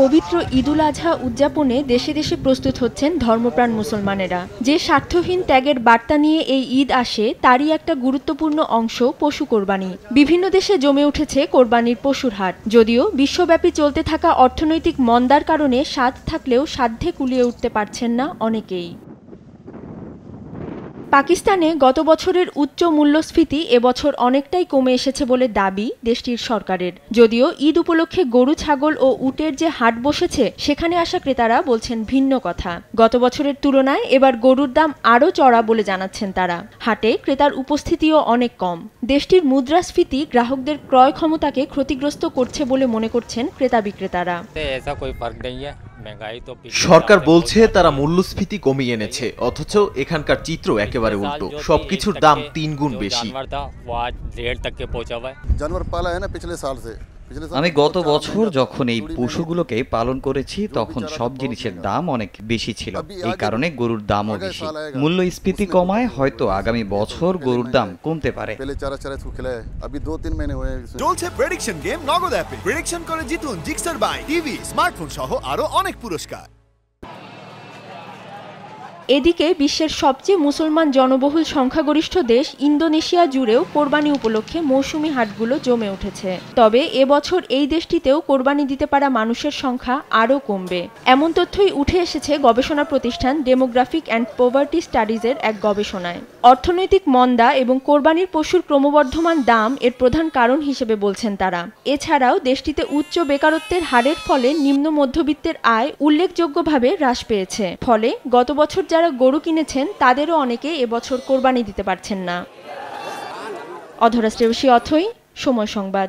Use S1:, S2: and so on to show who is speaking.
S1: পবিত্র ঈদুল আজহা উদযাপনে দেশে দেশে প্রস্তুত হচ্ছেন ধর্মপ্রাণ মুসলমানেরা। যে স্বার্থহীন ত্যাগের বার্তা নিয়ে এই ঈদ আসে তারই একটা গুরুত্বপূর্ণ অংশ পশু কোরবানি। বিভিন্ন দেশে জমে উঠেছে কোরবানির পশুর হাট। যদিও বিশ্বব্যাপী চলতে থাকা অর্থনৈতিক মন্দার কারণে স্বাদ থাকলেও সাধ্যে কুলিয়ে উঠতে পারছেন না অনেকেই। পাকিস্তানে গত বছরের উচ্চ মূল্যস্ফীতি এবছর অনেকটাই কমে এসেছে বলে দাবি দেশটির সরকারের। যদিও ঈদ উপলক্ষে গরু, ছাগল ও উটের যে হাট বসেছে সেখানে আসা ক্রেতারা বলছেন ভিন্ন কথা। গত বছরের তুলনায় এবার গরুর দাম আরও চড়া বলে জানাচ্ছেন তারা। হাটে ক্রেতার উপস্থিতিও অনেক কম। দেশটির মুদ্রাস্ফীতি গ্রাহকদের ক্রয় ক্ষমতাকে ক্ষতিগ্রস্ত করছে বলে মনে করছেন ক্রেতা বিক্রেতারা।
S2: সরকার বলছে তারা মূল্যস্ফীতি কমিয়ে এনেছে, অথচ এখানকার চিত্র একেবারে উল্টো। সবকিছুর দাম 3 গুণ বেশি।
S3: আমি গত বছর যখন এই পশুগুলোকে পালন করেছি তখন সব জিনিসের দাম অনেক বেশি ছিল। এই কারণে গরুর দামও বেশি। মূল্যস্ফীতি কমায় হয়তো আগামী বছর গরুর দাম কমতে পারে।
S4: চলছে প্রেডিকশন গেম নগদ অ্যাপে। প্রেডিকশন করে জিতুন জিক্সার বাইক, টিভি, স্মার্টফোন সহ আরো অনেক পুরস্কার।
S1: এদিকে বিশ্বের সবচেয়ে মুসলমান জনবহুল সংখ্যাগরিষ্ঠ দেশ ইন্দোনেশিয়া জুড়েও কোরবানি উপলক্ষে মৌসুমি হাটগুলো জমে উঠেছে। তবে এবছর এই দেশটিতেও কোরবানি দিতে পারা মানুষের সংখ্যা আরও কমবে, এমন তথ্যই উঠে এসেছে গবেষণা প্রতিষ্ঠান ডেমোগ্রাফিক অ্যান্ড পভার্টি স্টাডিজের এক গবেষণায়। অর্থনৈতিক মন্দা এবং কোরবানির পশুর ক্রমবর্ধমান দাম এর প্রধান কারণ হিসেবে বলছেন তারা। এছাড়াও দেশটিতে উচ্চ বেকারত্বের হারের ফলে নিম্ন মধ্যবিত্তের আয় উল্লেখযোগ্যভাবে হ্রাস পেয়েছে। ফলে গত বছর যারা গরু কিনেছেন তাদেরও অনেকে এবছর কোরবানি দিতে পারছেন না। অধরা শ্রেয়সী অথই, সময় সংবাদ।